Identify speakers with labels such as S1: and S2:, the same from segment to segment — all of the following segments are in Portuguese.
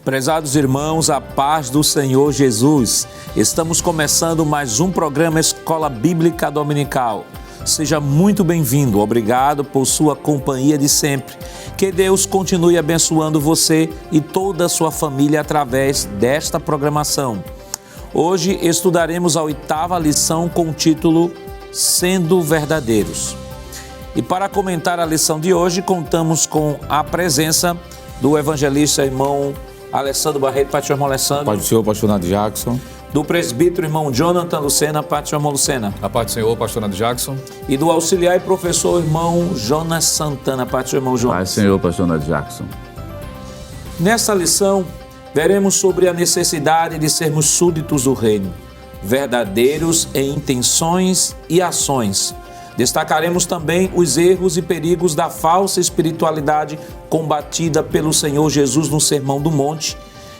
S1: Prezados irmãos, a paz do Senhor Jesus. Estamos começando mais um programa Escola Bíblica Dominical. Seja muito bem-vindo, obrigado por sua companhia de sempre. Que Deus continue abençoando você e toda a sua família através desta programação. Hoje estudaremos a 8ª lição com o título Sendo Verdadeiros. E para comentar a lição de hoje, contamos com a presença do evangelista irmão Alessandro Barreto. Pai do Senhor, irmão Alessandro.
S2: Pai do Senhor, pastor Nado Jackson.
S1: Do presbítero irmão Jonathan Lucena. Pai do Senhor, irmão Lucena.
S3: A paz do Senhor, pastor Nado Jackson.
S1: E do auxiliar e professor irmão Jonas Santana. Pai do Senhor, irmão Jonas.
S4: Pai do Senhor, pastor Nado Jackson.
S1: Nesta lição, veremos sobre a necessidade de sermos súditos do reino, verdadeiros em intenções e ações. Destacaremos também os erros e perigos da falsa espiritualidade combatida pelo Senhor Jesus no Sermão do Monte.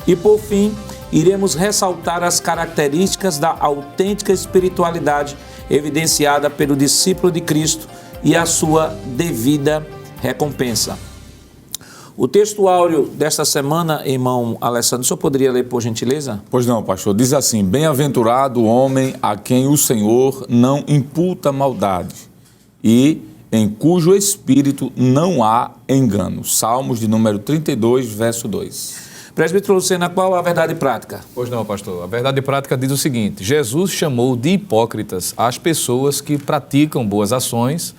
S1: E, por fim, iremos ressaltar as características da autêntica espiritualidade evidenciada pelo discípulo de Cristo e a sua devida recompensa. O texto áureo desta semana, irmão Alessandro, o senhor poderia ler, por gentileza?
S2: Pois não, pastor. Diz assim: bem-aventurado o homem a quem o Senhor não imputa maldade e em cujo espírito não há engano. Salmos de número 32, verso 2.
S1: Presbítero Lucena, qual a verdade prática?
S3: Pois não, pastor. A verdade prática diz o seguinte: Jesus chamou de hipócritas as pessoas que praticam boas ações,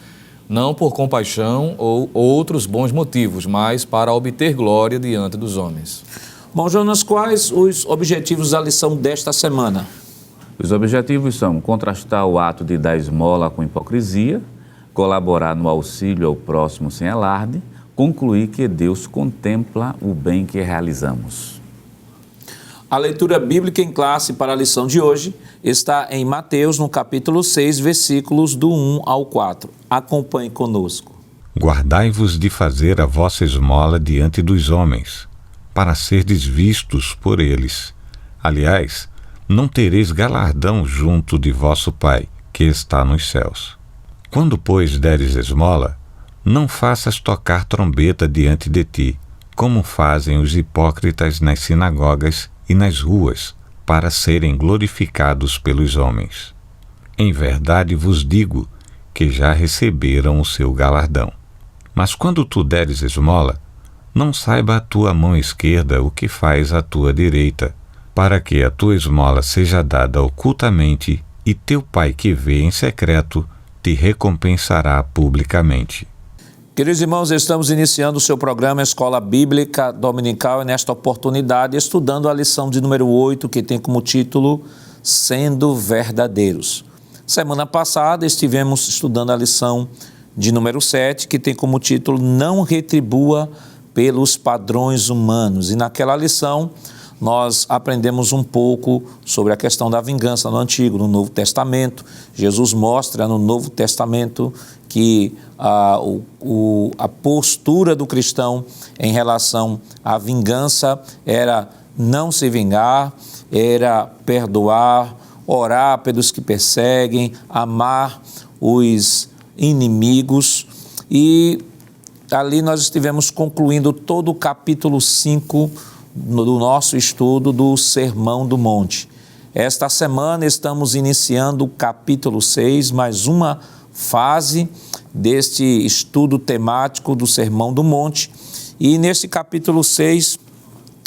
S3: não por compaixão ou outros bons motivos, mas para obter glória diante dos homens.
S1: Bom, Jonas, quais os objetivos da lição desta semana?
S4: Os objetivos são contrastar o ato de dar esmola com hipocrisia, colaborar no auxílio ao próximo sem alarde, concluir que Deus contempla o bem que realizamos.
S1: A leitura bíblica em classe para a lição de hoje está em Mateus, no capítulo 6, versículos do 1 ao 4. Acompanhe conosco.
S5: Guardai-vos de fazer a vossa esmola diante dos homens, para serdes vistos por eles. Aliás, não tereis galardão junto de vosso Pai, que está nos céus. Quando, pois, deres esmola, não faças tocar trombeta diante de ti, como fazem os hipócritas nas sinagogas e nas ruas, para serem glorificados pelos homens. Em verdade vos digo que já receberam o seu galardão. Mas quando tu deres esmola, não saiba a tua mão esquerda o que faz a tua direita, para que a tua esmola seja dada ocultamente, e teu Pai que vê em secreto te recompensará publicamente.
S1: Queridos irmãos, estamos iniciando o seu programa Escola Bíblica Dominical e nesta oportunidade estudando a lição de número 8, que tem como título Sendo Verdadeiros. Semana passada estivemos estudando a lição de número 7, que tem como título Não retribua pelos padrões humanos. E naquela lição nós aprendemos um pouco sobre a questão da vingança no Antigo, no Novo Testamento. Jesus mostra no Novo Testamento que a postura do cristão em relação à vingança era não se vingar, era perdoar, orar pelos que perseguem, amar os inimigos. E ali nós estivemos concluindo todo o capítulo 5 do nosso estudo do Sermão do Monte. Esta semana estamos iniciando o capítulo 6, mais uma fase deste estudo temático do Sermão do Monte. E neste capítulo 6,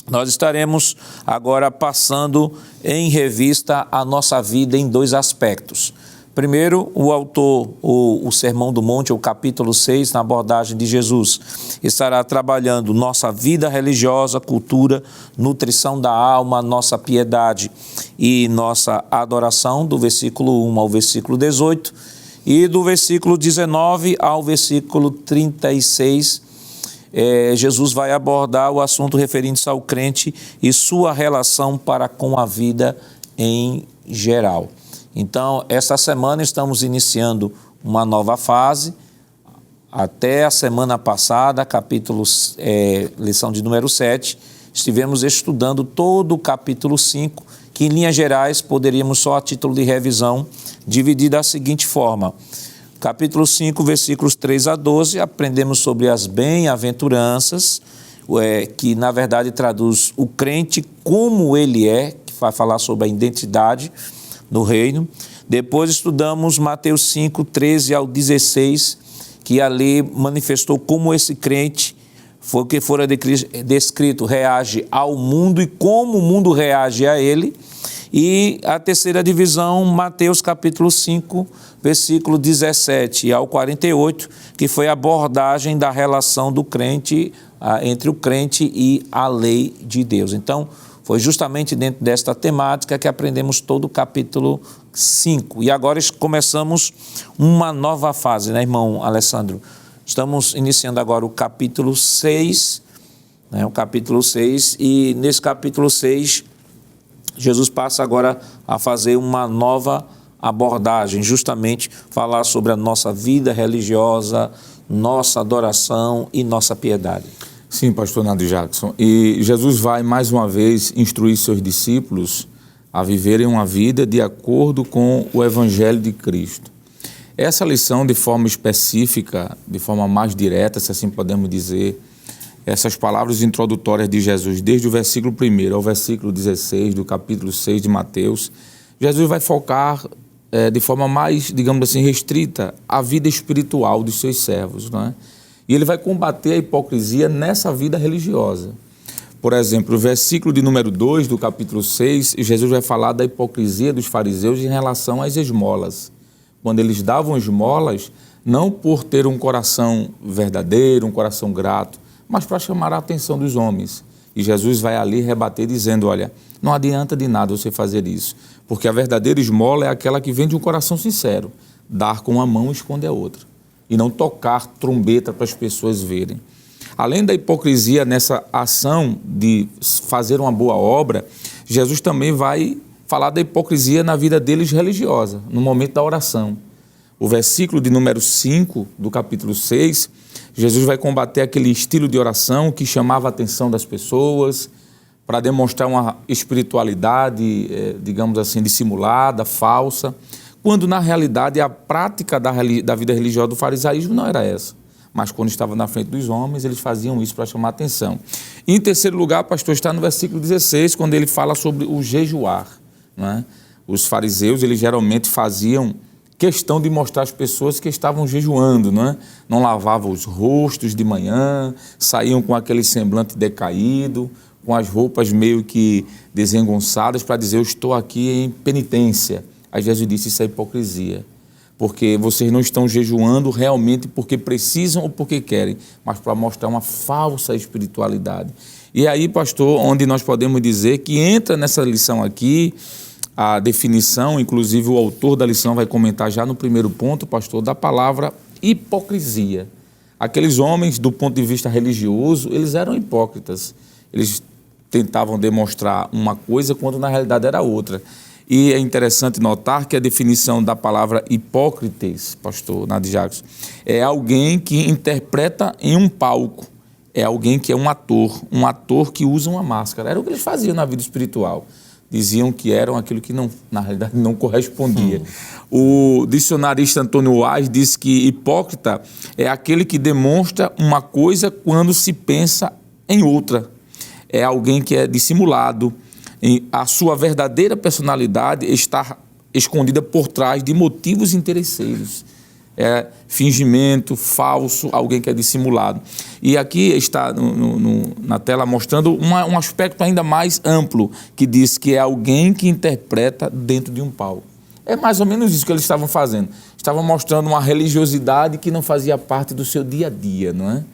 S1: nós estaremos agora passando em revista a nossa vida em dois aspectos. Primeiro, o autor, o Sermão do Monte, o capítulo 6, na abordagem de Jesus, estará trabalhando nossa vida religiosa, cultura, nutrição da alma, nossa piedade e nossa adoração, do versículo 1 ao versículo 18, e do versículo 19 ao versículo 36, Jesus vai abordar o assunto referente ao crente e sua relação para com a vida em geral. Então, esta semana estamos iniciando uma nova fase. Até a semana passada, lição de número 7, estivemos estudando todo o capítulo 5, que em linhas gerais poderíamos só a título de revisão dividir da seguinte forma. Capítulo 5, versículos 3 a 12, aprendemos sobre as bem-aventuranças, que na verdade traduz o crente como ele é, que vai falar sobre a identidade no reino. Depois estudamos Mateus 5, 13 ao 16, que ali manifestou como esse crente, foi o que fora descrito, reage ao mundo e como o mundo reage a ele. E a terceira divisão, Mateus capítulo 5, versículo 17 ao 48, que foi a abordagem da relação do crente, entre o crente e a lei de Deus. Então, foi justamente dentro desta temática que aprendemos todo o capítulo 5. E agora começamos uma nova fase, né, irmão Alessandro? Estamos iniciando agora o capítulo 6, né, o capítulo 6, e nesse capítulo 6, Jesus passa agora a fazer uma nova abordagem, justamente falar sobre a nossa vida religiosa, nossa adoração e nossa piedade.
S2: Sim, pastor Nando Jackson. E Jesus vai mais uma vez instruir seus discípulos a viverem uma vida de acordo com o Evangelho de Cristo. Essa lição, de forma específica, de forma mais direta, se assim podemos dizer, essas palavras introdutórias de Jesus, desde o versículo 1 ao versículo 16 do capítulo 6 de Mateus, Jesus vai focar de forma mais, digamos assim, restrita a vida espiritual dos seus servos, não é? E ele vai combater a hipocrisia nessa vida religiosa. Por exemplo, o versículo de número 2 do capítulo 6, Jesus vai falar da hipocrisia dos fariseus em relação às esmolas. Quando eles davam esmolas, não por ter um coração verdadeiro, um coração grato, mas para chamar a atenção dos homens. E Jesus vai ali rebater dizendo, olha, não adianta de nada você fazer isso, porque a verdadeira esmola é aquela que vem de um coração sincero, dar com uma mão e esconder a outra, e não tocar trombeta para as pessoas verem. Além da hipocrisia nessa ação de fazer uma boa obra, Jesus também vai falar da hipocrisia na vida deles religiosa, no momento da oração. O versículo de número 5 do capítulo 6, Jesus vai combater aquele estilo de oração que chamava a atenção das pessoas para demonstrar uma espiritualidade, digamos assim, dissimulada, falsa, quando na realidade a prática da vida religiosa do farisaísmo não era essa. Mas quando estava na frente dos homens, eles faziam isso para chamar a atenção. E em terceiro lugar, pastor, está no versículo 16, quando ele fala sobre o jejuar, não é? Os fariseus, eles geralmente faziam questão de mostrar às pessoas que estavam jejuando, não é? Não lavavam os rostos de manhã, saíam com aquele semblante decaído, com as roupas meio que desengonçadas para dizer, eu estou aqui em penitência. Aí Jesus disse, isso é hipocrisia, porque vocês não estão jejuando realmente porque precisam ou porque querem, mas para mostrar uma falsa espiritualidade. E aí, pastor, onde nós podemos dizer que entra nessa lição aqui, a definição, inclusive o autor da lição vai comentar já no primeiro ponto, pastor, da palavra hipocrisia. Aqueles homens, do ponto de vista religioso, eles eram hipócritas. Eles tentavam demonstrar uma coisa quando na realidade era outra. E é interessante notar que a definição da palavra hipócrites, pastor Nando Jackson, é alguém que interpreta em um palco, é alguém que é um ator que usa uma máscara. Era o que eles faziam na vida espiritual. Diziam que eram aquilo que não, na realidade não correspondia. O dicionarista Antônio Wise diz que hipócrita é aquele que demonstra uma coisa quando se pensa em outra. É alguém que é dissimulado, a sua verdadeira personalidade está escondida por trás de motivos interesseiros. É fingimento, falso, alguém que é dissimulado. E aqui está na tela mostrando um aspecto ainda mais amplo, que diz que é alguém que interpreta dentro de um palco. É mais ou menos isso que eles estavam fazendo. Estavam mostrando uma religiosidade que não fazia parte do seu dia a dia, não é?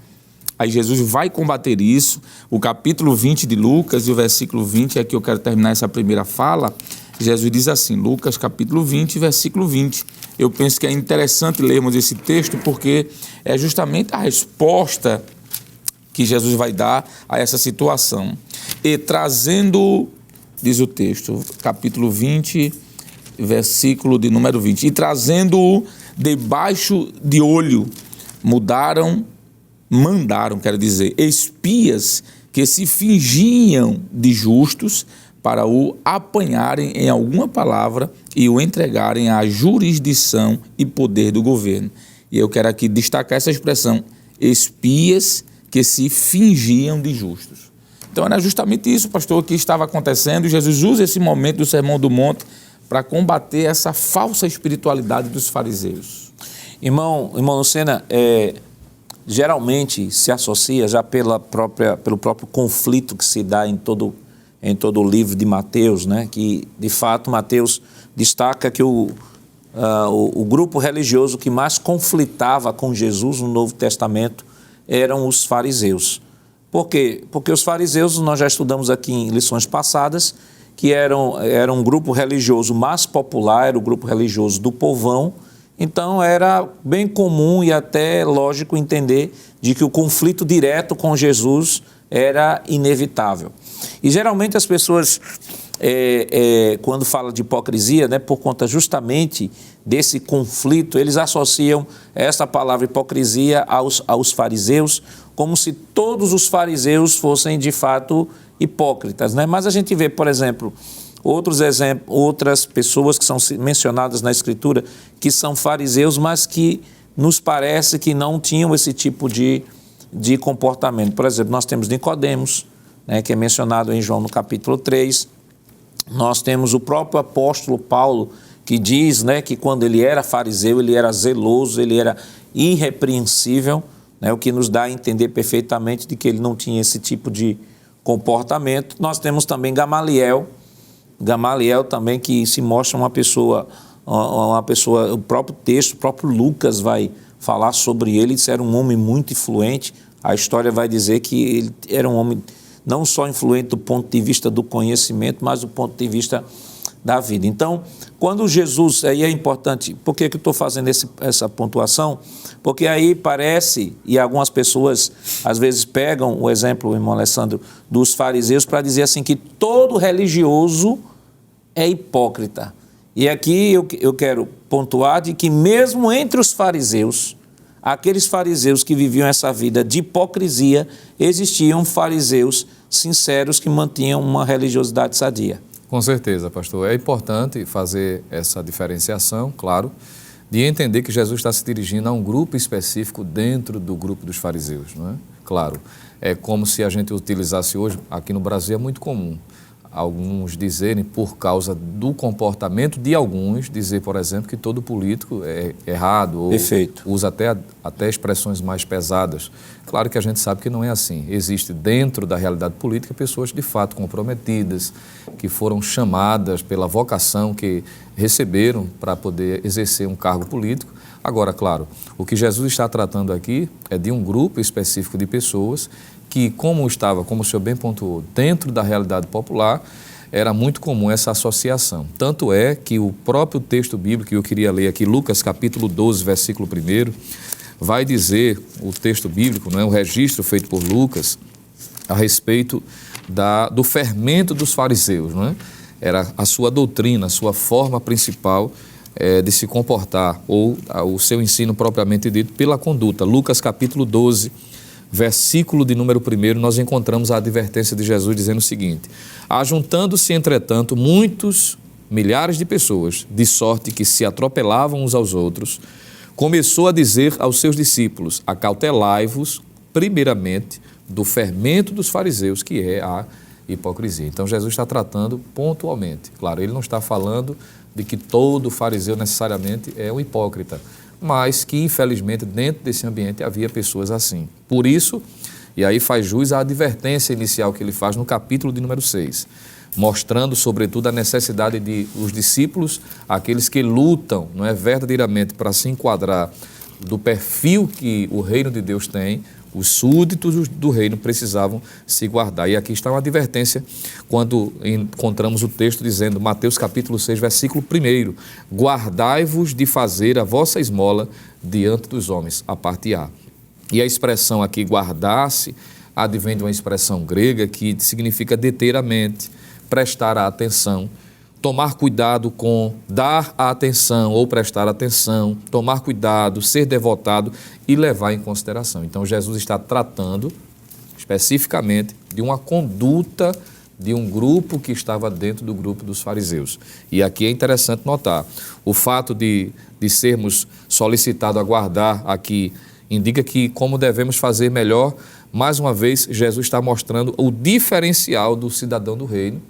S2: Aí Jesus vai combater isso. O capítulo 20 de Lucas e o versículo 20, é que eu quero terminar essa primeira fala. Jesus diz assim, Lucas capítulo 20, versículo 20. Eu penso que é interessante lermos esse texto porque é justamente a resposta que Jesus vai dar a essa situação. E trazendo, diz o texto, capítulo 20, versículo de número 20. E trazendo-o debaixo de olho, mandaram, quero dizer, espias que se fingiam de justos para o apanharem em alguma palavra e o entregarem à jurisdição e poder do governo. E eu quero aqui destacar essa expressão, espias que se fingiam de justos. Então era justamente isso, pastor, que estava acontecendo. Jesus usa esse momento do Sermão do Monte para combater essa falsa espiritualidade dos fariseus.
S1: Irmão Lucena, geralmente se associa já pelo próprio conflito que se dá em todo o livro de Mateus, né? Que de fato Mateus destaca que o grupo religioso que mais conflitava com Jesus no Novo Testamento eram os fariseus. Por quê? Porque os fariseus, nós já estudamos aqui em lições passadas, que era um grupo religioso mais popular, era o grupo religioso do povão. Então era bem comum e até lógico entender de que o conflito direto com Jesus era inevitável. E geralmente as pessoas, quando falam de hipocrisia, né, por conta justamente desse conflito, eles associam essa palavra hipocrisia aos fariseus, como se todos os fariseus fossem de fato hipócritas, né? Mas a gente vê, por exemplo, outras pessoas que são mencionadas na Escritura, que são fariseus, mas que nos parece que não tinham esse tipo de comportamento. Por exemplo, nós temos Nicodemos, né, que é mencionado em João no capítulo 3. Nós temos o próprio apóstolo Paulo, que diz, né, que quando ele era fariseu, ele era zeloso, ele era irrepreensível, né, o que nos dá a entender perfeitamente de que ele não tinha esse tipo de comportamento. Nós temos também Gamaliel também, que se mostra uma pessoa, o próprio texto, o próprio Lucas vai falar sobre ele. Ele era um homem muito influente. A história vai dizer que ele era um homem não só influente do ponto de vista do conhecimento, mas do ponto de vista da vida. Então, quando Jesus, aí é importante, por que eu estou fazendo essa pontuação? Porque aí parece, e algumas pessoas às vezes pegam o exemplo, irmão Alessandro, dos fariseus para dizer assim que todo religioso é hipócrita. E aqui eu quero pontuar de que mesmo entre os fariseus, aqueles fariseus que viviam essa vida de hipocrisia, existiam fariseus sinceros que mantinham uma religiosidade sadia.
S3: Com certeza, pastor. É importante fazer essa diferenciação, claro, de entender que Jesus está se dirigindo a um grupo específico dentro do grupo dos fariseus, não é? Claro, é como se a gente utilizasse hoje, aqui no Brasil é muito comum, alguns dizerem, por causa do comportamento de alguns, dizer, por exemplo, que todo político é errado ou
S1: Perfeito.
S3: Usa até expressões mais pesadas. Claro que a gente sabe que não é assim. Existe dentro da realidade política pessoas de fato comprometidas, que foram chamadas pela vocação que receberam para poder exercer um cargo político. Agora, claro, o que Jesus está tratando aqui é de um grupo específico de pessoas que, como o senhor bem pontuou, dentro da realidade popular, era muito comum essa associação. Tanto é que o próprio texto bíblico, que eu queria ler aqui, Lucas capítulo 12, versículo 1, vai dizer, o texto bíblico, não é, o registro feito por Lucas, a respeito do fermento dos fariseus, não é? Era a sua doutrina, a sua forma principal de se comportar, ou o seu ensino propriamente dito, pela conduta. Lucas capítulo 12, versículo de número 1, nós encontramos a advertência de Jesus dizendo o seguinte: ajuntando-se, entretanto, milhares de pessoas, de sorte que se atropelavam uns aos outros, começou a dizer aos seus discípulos: acautelai-vos, primeiramente, do fermento dos fariseus, que é a hipocrisia. Então, Jesus está tratando pontualmente. Claro, ele não está falando de que todo fariseu necessariamente é um hipócrita, mas que, infelizmente, dentro desse ambiente havia pessoas assim. Por isso, e aí faz jus à advertência inicial que ele faz no capítulo de número 6, mostrando, sobretudo, a necessidade de os discípulos, aqueles que lutam, não é, verdadeiramente para se enquadrar do perfil que o reino de Deus tem, os súditos do reino precisavam se guardar. E aqui está uma advertência quando encontramos o texto dizendo, Mateus capítulo 6, versículo 1, guardai-vos de fazer a vossa esmola diante dos homens, a parte A. E a expressão aqui, guardar-se, advém de uma expressão grega que significa deter a mente, prestar a atenção, tomar cuidado com dar a atenção ou prestar atenção, tomar cuidado, ser devotado e levar em consideração. Então, Jesus está tratando especificamente de uma conduta de um grupo que estava dentro do grupo dos fariseus. E aqui é interessante notar, o fato de sermos solicitados a guardar aqui indica que como devemos fazer melhor mais uma vez, Jesus está mostrando o diferencial do cidadão do reino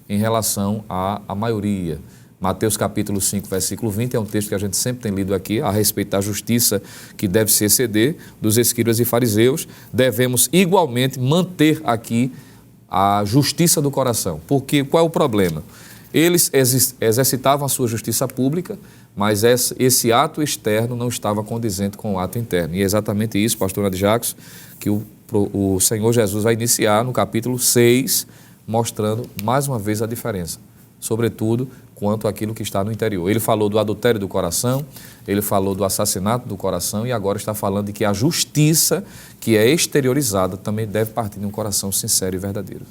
S3: em relação à maioria. Mateus capítulo 5, versículo 20, é um texto que a gente sempre tem lido aqui, a respeito da justiça que deve se exceder dos escribas e fariseus. Devemos igualmente manter aqui a justiça do coração. Porque qual é o problema? Eles exercitavam a sua justiça pública, mas esse ato externo não estava condizente com o ato interno. E é exatamente isso, pastor Nadir Jacques, que o Senhor Jesus vai iniciar no capítulo 6, mostrando mais uma vez a diferença, sobretudo quanto àquilo que está no interior. Ele falou do adultério do coração, ele falou do assassinato do coração e agora está falando de que a justiça que é exteriorizada também deve partir de um coração sincero e verdadeiro.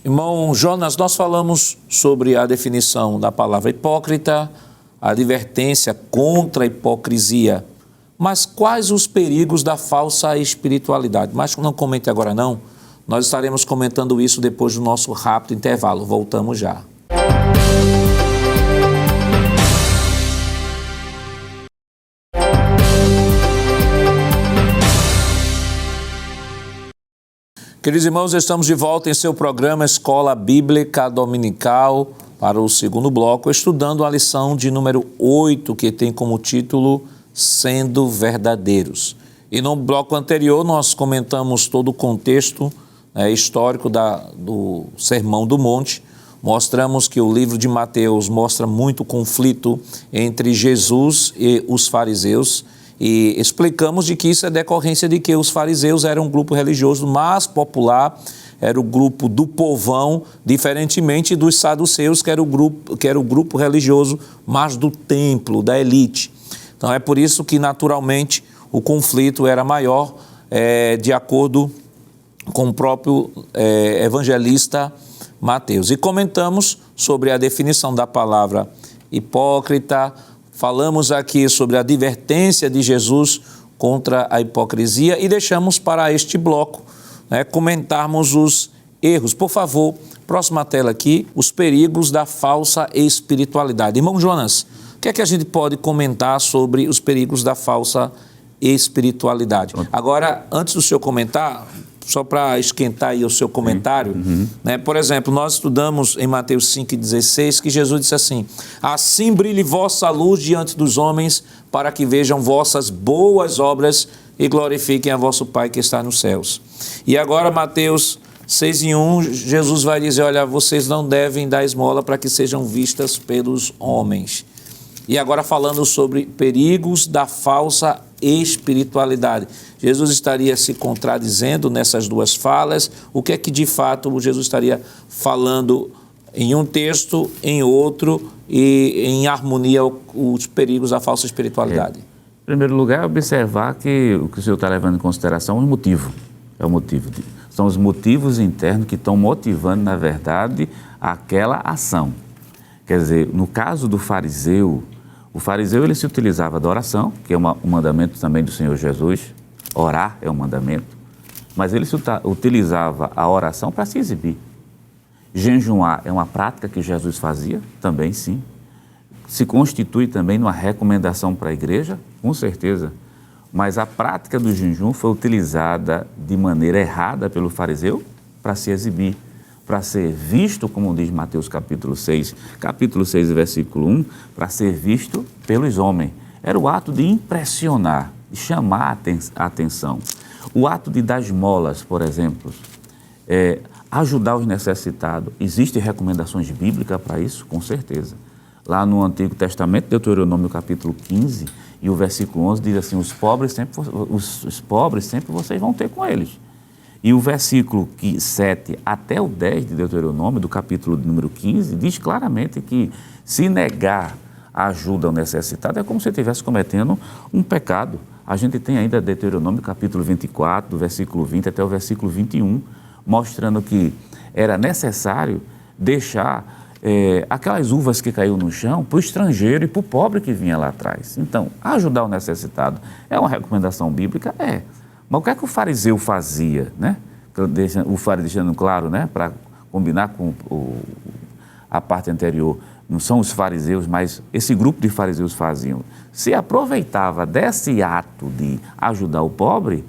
S1: Irmão Jonas, nós falamos sobre a definição da palavra hipócrita, a advertência contra a hipocrisia, mas quais os perigos da falsa espiritualidade? Mas não comente agora não, nós estaremos comentando isso depois do nosso rápido intervalo. Voltamos já. Queridos irmãos, estamos de volta em seu programa Escola Bíblica Dominical para o segundo bloco, estudando a lição de número 8, que tem como título Sendo Verdadeiros. E no bloco anterior nós comentamos todo o contexto histórico do Sermão do Monte. Mostramos que o livro de Mateus mostra muito conflito entre Jesus e os fariseus e explicamos de que isso é decorrência de que os fariseus eram um grupo religioso mais popular, era o grupo do povão, diferentemente dos saduceus, que era o grupo religioso mais do templo, da elite. Então é por isso que naturalmente o conflito era maior, de acordo com o próprio evangelista Mateus. E comentamos sobre a definição da palavra hipócrita, falamos aqui sobre a advertência de Jesus contra a hipocrisia e deixamos para este bloco comentarmos os erros. Por favor, próxima tela aqui, os perigos da falsa espiritualidade. Irmão Jonas, o que é que a gente pode comentar sobre os perigos da falsa espiritualidade? Agora, antes do senhor comentar, só para esquentar aí o seu comentário, por exemplo, nós estudamos em Mateus 5,16 que Jesus disse assim: assim brilhe vossa luz diante dos homens, para que vejam vossas boas obras e glorifiquem a vosso Pai que está nos céus. E agora Mateus 6,1, Jesus vai dizer: olha, vocês não devem dar esmola para que sejam vistas pelos homens. E agora falando sobre perigos da falsa espiritualidade. Jesus estaria se contradizendo nessas duas falas. O que é que de fato Jesus estaria falando em um texto, em outro e em harmonia os perigos da falsa espiritualidade?
S4: Em primeiro lugar, observar que o que o senhor está levando em consideração é o motivo. São os motivos internos que estão motivando, na verdade, aquela ação. Quer dizer, no caso do fariseu, o fariseu ele se utilizava da oração, que é um mandamento também do Senhor Jesus. Orar é um mandamento, mas ele se utilizava a oração para se exibir. Jejuar é uma prática que Jesus fazia, também sim. Se constitui também numa recomendação para a igreja, com certeza. Mas a prática do jejum foi utilizada de maneira errada pelo fariseu para se exibir, para ser visto, como diz Mateus capítulo 6, versículo 1, para ser visto pelos homens. Era o ato de impressionar, de chamar a atenção. O ato de dar esmolas, por exemplo, ajudar os necessitados. Existem recomendações bíblicas para isso? Com certeza. Lá no Antigo Testamento, Deuteronômio capítulo 15 e o versículo 11 diz assim: os pobres sempre vocês vão ter com eles. E o versículo 7 até o 10 de Deuteronômio, do capítulo número 15, diz claramente que se negar a ajuda ao necessitado é como se estivesse cometendo um pecado. A gente tem ainda Deuteronômio capítulo 24, do versículo 20 até o versículo 21, mostrando que era necessário deixar aquelas uvas que caiu no chão para o estrangeiro e para o pobre que vinha lá atrás. Então, ajudar o necessitado é uma recomendação bíblica? É. Mas o que é que o fariseu fazia, né? O fariseu deixando claro, né? Para combinar com a parte anterior, não são os fariseus, mas esse grupo de fariseus faziam. Se aproveitava desse ato de ajudar o pobre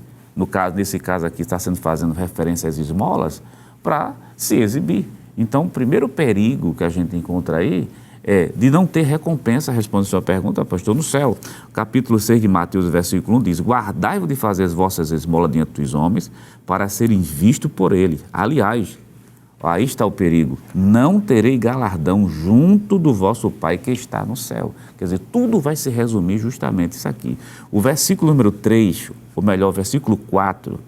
S4: nesse caso aqui está sendo fazendo referência às esmolas, para se exibir. Então, o primeiro perigo que a gente encontra aí é de não ter recompensa, responde a sua pergunta, pastor, no céu. Capítulo 6 de Mateus, versículo 1 diz: guardai-vos de fazer as vossas esmolas diante dos homens, para serem vistos por ele. Aliás, aí está o perigo: não terei galardão junto do vosso Pai que está no céu. Quer dizer, tudo vai se resumir justamente isso aqui. O versículo número 3, ou melhor, o versículo 4,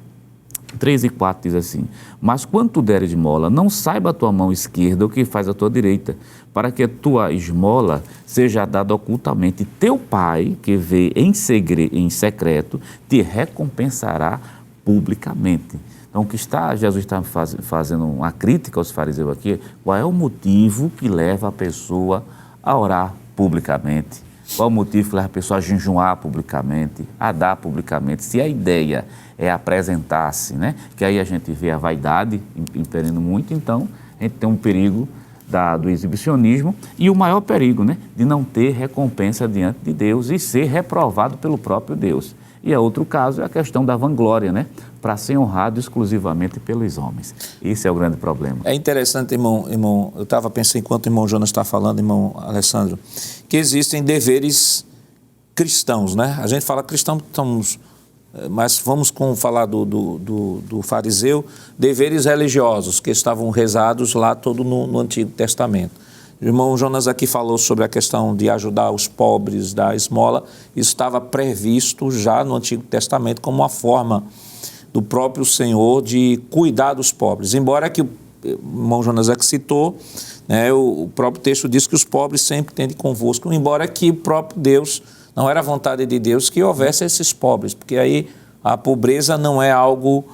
S4: 3 e 4 diz assim: mas quando tu deres esmola, não saiba a tua mão esquerda o que faz a tua direita, para que a tua esmola seja dada ocultamente. Teu Pai, que vê em secreto, te recompensará publicamente. Então, o que Jesus está fazendo uma crítica aos fariseus aqui: qual é o motivo que leva a pessoa a orar publicamente? Qual o motivo que leva a pessoa a jejuar publicamente, a dar publicamente? Se a ideia é apresentar-se, né? Que aí a gente vê a vaidade imperando muito, então a gente tem um perigo do exibicionismo e o maior perigo, né? De não ter recompensa diante de Deus e ser reprovado pelo próprio Deus. E a outro caso é a questão da vanglória, né? Para ser honrado exclusivamente pelos homens. Esse é o grande problema.
S1: É interessante, irmão, eu estava pensando, enquanto o irmão Jonas está falando, irmão Alessandro, que existem deveres cristãos, né? A gente fala cristão, mas vamos falar do fariseu, deveres religiosos que estavam rezados lá todo no Antigo Testamento. O irmão Jonas aqui falou sobre a questão de ajudar os pobres, da esmola. Isso estava previsto já no Antigo Testamento como uma forma do próprio Senhor de cuidar dos pobres. Embora que o irmão Jonas aqui citou, né, o próprio texto diz que os pobres sempre tendem convosco, embora que o próprio Deus, não era vontade de Deus que houvesse esses pobres, porque aí a pobreza não é algo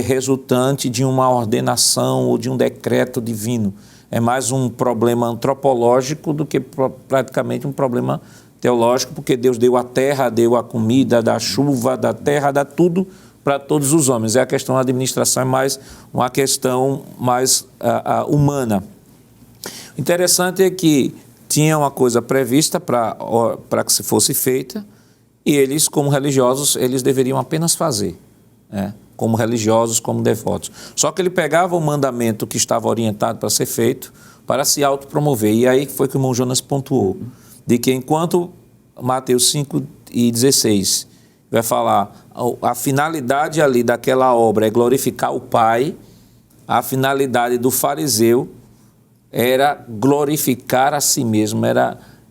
S1: resultante de uma ordenação ou de um decreto divino. É mais um problema antropológico do que praticamente um problema teológico, porque Deus deu a terra, deu a comida, dá a chuva, dá a terra, dá tudo para todos os homens. É a questão da administração, é mais uma questão mais humana. O interessante é que tinha uma coisa prevista para que se fosse feita, e eles, como religiosos, eles deveriam apenas fazer, né? Como religiosos, como devotos. Só que ele pegava o mandamento que estava orientado para ser feito, para se autopromover. E aí foi que o irmão Jonas pontuou, de que enquanto Mateus 5:16 vai falar, a finalidade ali daquela obra é glorificar o Pai, a finalidade do fariseu era glorificar a si mesmo,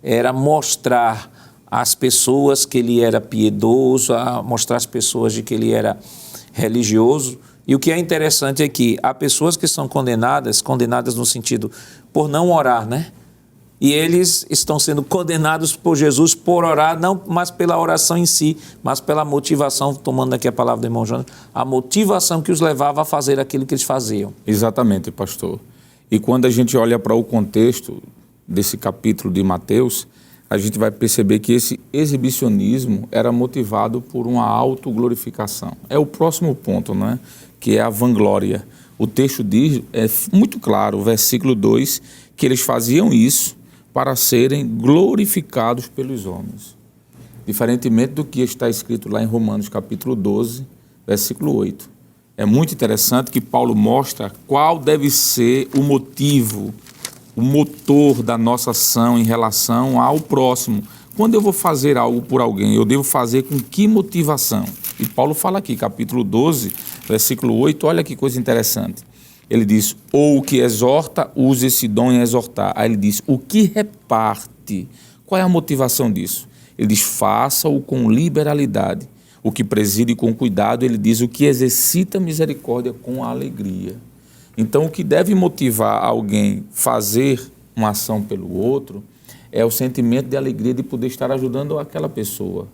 S1: era mostrar às pessoas que ele era piedoso, mostrar às pessoas de que ele era religioso. E o que é interessante é que há pessoas que são condenadas no sentido por não orar, né? E eles estão sendo condenados por Jesus por orar, não mais pela oração em si, mas pela motivação, tomando aqui a palavra do irmão Jonas, a motivação que os levava a fazer aquilo que eles faziam.
S2: Exatamente, pastor. E quando a gente olha para o contexto desse capítulo de Mateus, a gente vai perceber que esse exibicionismo era motivado por uma autoglorificação. É o próximo ponto, né? Que é a vanglória. O texto diz, é muito claro, o versículo 2, que eles faziam isso para serem glorificados pelos homens. Diferentemente do que está escrito lá em Romanos capítulo 12, versículo 8. É muito interessante que Paulo mostra qual deve ser o motivo, o motor da nossa ação em relação ao próximo. Quando eu vou fazer algo por alguém, eu devo fazer com que motivação? E Paulo fala aqui, capítulo 12, versículo 8, olha que coisa interessante. Ele diz, ou o que exorta, use esse dom em exortar. Aí ele diz, o que reparte. Qual é a motivação disso? Ele diz, faça-o com liberalidade. O que preside com cuidado, ele diz, o que exercita misericórdia com alegria. Então, o que deve motivar alguém a fazer uma ação pelo outro é o sentimento de alegria de poder estar ajudando aquela pessoa,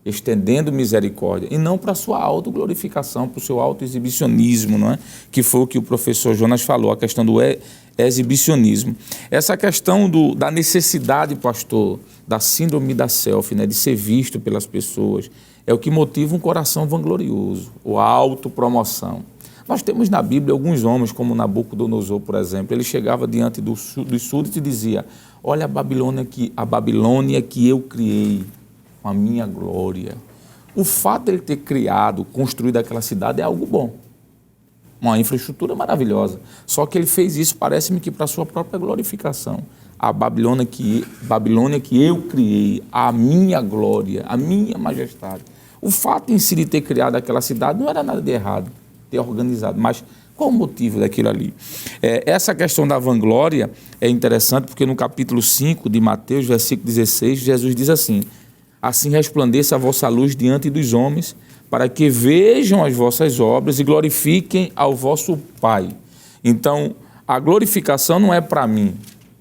S2: estendendo misericórdia, e não para a sua autoglorificação, para o seu autoexibicionismo, não é? Que foi o que o professor Jonas falou, a questão do exibicionismo. Essa questão da necessidade, pastor, da síndrome da selfie, né, de ser visto pelas pessoas, é o que motiva um coração vanglorioso, ou a autopromoção. Nós temos na Bíblia alguns homens, como Nabucodonosor, por exemplo, ele chegava diante dos súditos e dizia, olha a Babilônia que eu criei com a minha glória. O fato de ele ter criado, construído aquela cidade é algo bom. Uma infraestrutura maravilhosa. Só que ele fez isso, parece-me que para a sua própria glorificação. A Babilônia que eu criei, a minha glória, a minha majestade. O fato em si de ter criado aquela cidade não era nada de errado, ter organizado, mas qual o motivo daquilo ali? Essa questão da vanglória é interessante porque no capítulo 5 de Mateus, versículo 16, Jesus diz assim: assim resplandeça a vossa luz diante dos homens, para que vejam as vossas obras e glorifiquem ao vosso Pai. Então, a glorificação não é para mim.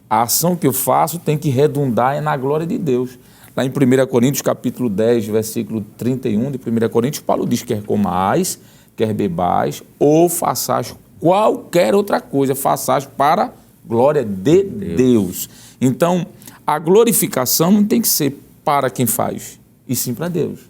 S2: A ação que eu faço tem que redundar na glória de Deus. Lá em 1 Coríntios, capítulo 10, versículo 31 de 1 Coríntios, Paulo diz: quer comais, quer bebais, ou façais qualquer outra coisa, façais para a glória de Deus. Então, a glorificação não tem que ser para quem faz, e sim para Deus.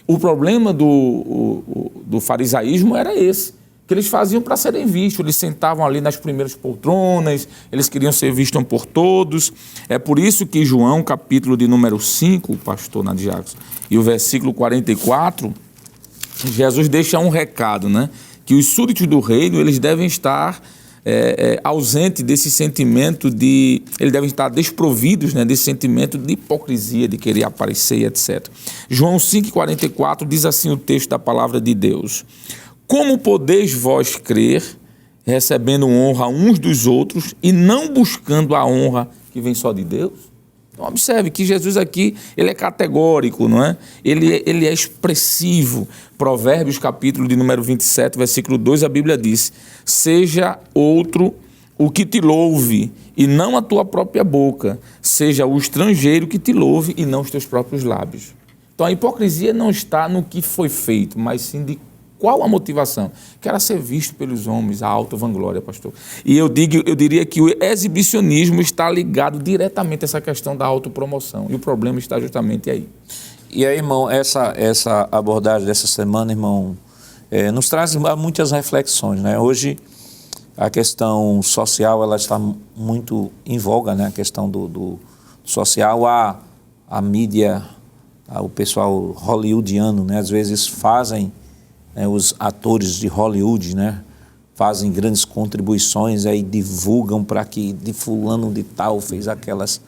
S2: O problema do farisaísmo era esse, que eles faziam para serem vistos, eles sentavam ali nas primeiras poltronas, eles queriam ser vistos por todos. É por isso que João, capítulo de número 5, pastor Nadiacos, e o versículo 44, Jesus deixa um recado, né? Que os súditos do reino, eles devem estar ausentes desse sentimento eles devem estar desprovidos, né, desse sentimento de hipocrisia, de querer aparecer, etc. João 5,44 diz assim o texto da palavra de Deus: como podeis vós crer, recebendo honra uns dos outros e não buscando a honra que vem só de Deus? Então, observe que Jesus aqui, ele é categórico, não é? Ele é expressivo. Provérbios, capítulo de número 27, versículo 2, a Bíblia diz: seja outro o que te louve, e não a tua própria boca. Seja o estrangeiro que te louve, e não os teus próprios lábios. Então, a hipocrisia não está no que foi feito, mas sim de qual a motivação? Que era ser visto pelos homens, a alta vanglória, pastor. E eu diria que o exibicionismo está ligado diretamente a essa questão da autopromoção. E o problema está justamente aí.
S1: E aí, irmão, essa abordagem dessa semana, irmão, nos traz muitas reflexões, né? Hoje, a questão social, ela está muito em voga, né? A questão do social, a mídia, o pessoal hollywoodiano, né? Às vezes fazem... os atores de Hollywood, né, fazem grandes contribuições, aí divulgam para que de fulano de tal fez aquelas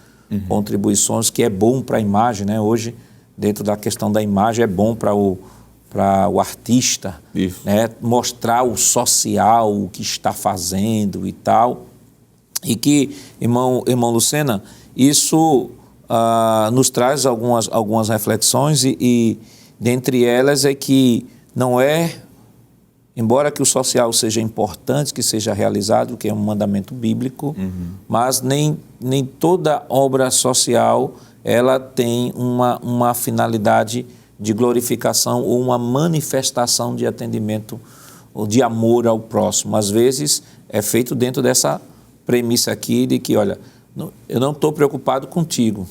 S1: contribuições, que é bom para a imagem, né? Hoje, dentro da questão da imagem, é bom para o artista, né, mostrar o social, o que está fazendo e tal. E que, irmão Lucena, isso nos traz algumas reflexões e dentre elas é que não é, embora que o social seja importante, que seja realizado, que é um mandamento bíblico, mas nem toda obra social ela tem uma finalidade de glorificação ou uma manifestação de atendimento ou de amor ao próximo. Às vezes é feito dentro dessa premissa aqui de que, olha, eu não estou preocupado contigo.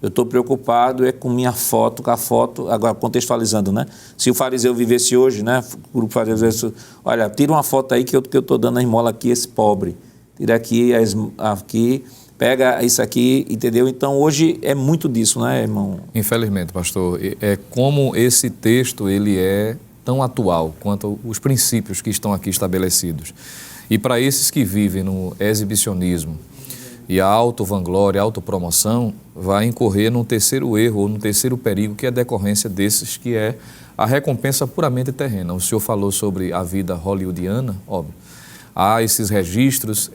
S1: Eu estou preocupado com minha foto, com a foto, agora contextualizando, né? Se o fariseu vivesse hoje, né? O grupo fariseu, olha, tira uma foto aí que eu estou dando a esmola aqui, esse pobre. Tira aqui, pega isso aqui, entendeu? Então, hoje é muito disso, né, irmão?
S3: Infelizmente, pastor, é como esse texto ele é tão atual quanto os princípios que estão aqui estabelecidos. E para esses que vivem no exibicionismo, e a auto-vanglória, a autopromoção, vai incorrer num terceiro erro ou num terceiro perigo, que é a decorrência desses, que é a recompensa puramente terrena. O senhor falou sobre a vida hollywoodiana, óbvio. Há esses registros,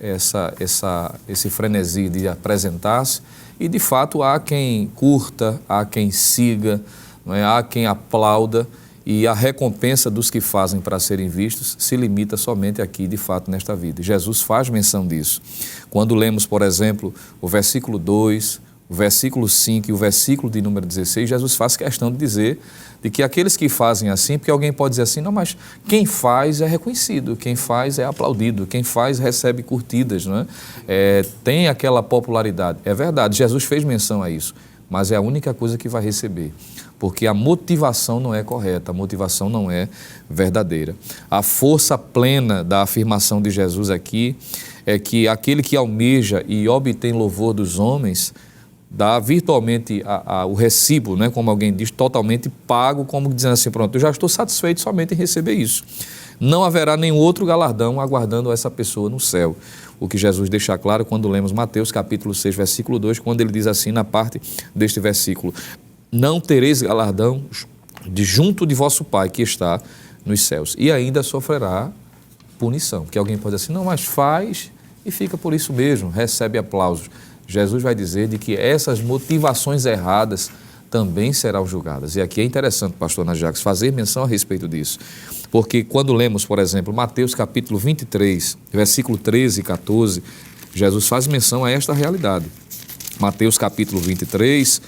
S3: esse frenesi de apresentar-se, e de fato há quem curta, há quem siga, não é? Há quem aplauda, e a recompensa dos que fazem para serem vistos se limita somente aqui, de fato, nesta vida. Jesus faz menção disso. Quando lemos, por exemplo, o versículo 2, o versículo 5 e o versículo de número 16, Jesus faz questão de dizer de que aqueles que fazem assim, porque alguém pode dizer assim, não, mas quem faz é reconhecido, quem faz é aplaudido, quem faz recebe curtidas, não é? Tem aquela popularidade. É verdade, Jesus fez menção a isso, mas é a única coisa que vai receber, porque a motivação não é correta, a motivação não é verdadeira. A força plena da afirmação de Jesus aqui é que aquele que almeja e obtém louvor dos homens dá virtualmente o recibo, né, como alguém diz, totalmente pago, como dizendo assim, pronto, eu já estou satisfeito somente em receber isso. Não haverá nenhum outro galardão aguardando essa pessoa no céu. O que Jesus deixa claro quando lemos Mateus capítulo 6, versículo 2, quando ele diz assim na parte deste versículo: não tereis galardão de junto de vosso Pai que está nos céus, e ainda sofrerá punição. Porque alguém pode dizer assim, não, mas faz e fica por isso mesmo, recebe aplausos. Jesus vai dizer de que essas motivações erradas também serão julgadas. E aqui é interessante, pastor Ana Jacques, fazer menção a respeito disso. Porque quando lemos, por exemplo, Mateus capítulo 23, versículo 13 e 14, Jesus faz menção a esta realidade. Mateus capítulo 23,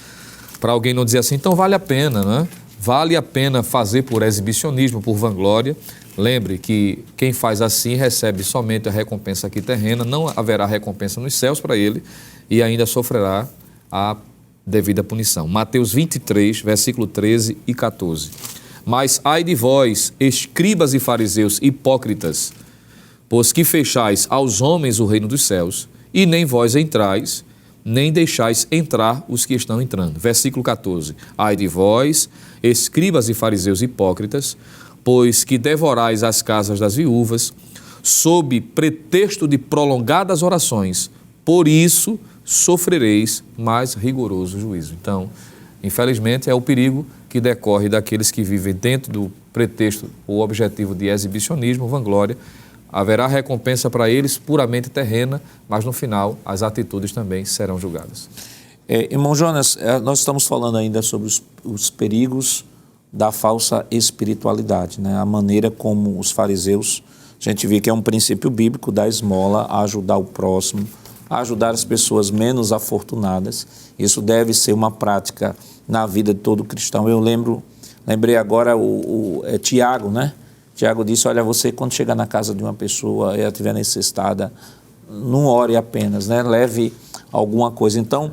S3: para alguém não dizer assim, então vale a pena, né? Vale a pena fazer por exibicionismo, por vanglória. Lembre que quem faz assim recebe somente a recompensa aqui terrena, não haverá recompensa nos céus para ele e ainda sofrerá a devida punição. Mateus 23, versículo 13 e 14. Mas ai de vós, escribas e fariseus hipócritas, pois que fechais aos homens o reino dos céus, e nem vós entrais, nem deixais entrar os que estão entrando. Versículo 14. Ai de vós, escribas e fariseus hipócritas, pois que devorais as casas das viúvas, sob pretexto de prolongadas orações, por isso sofrereis mais rigoroso juízo. Então, infelizmente, é o perigo que decorre daqueles que vivem dentro do pretexto ou objetivo de exibicionismo, vanglória. Haverá recompensa para eles puramente terrena, mas no final as atitudes também serão julgadas.
S1: Irmão Jonas, nós estamos falando ainda sobre os perigos da falsa espiritualidade, né? A maneira como os fariseus, a gente vê que é um princípio bíblico da esmola, a ajudar o próximo, a ajudar as pessoas menos afortunadas. Isso deve ser uma prática na vida de todo cristão. Eu lembrei agora Tiago, né? Tiago disse, olha, você quando chegar na casa de uma pessoa e ela estiver necessitada, não ore apenas, né? Leve alguma coisa. Então,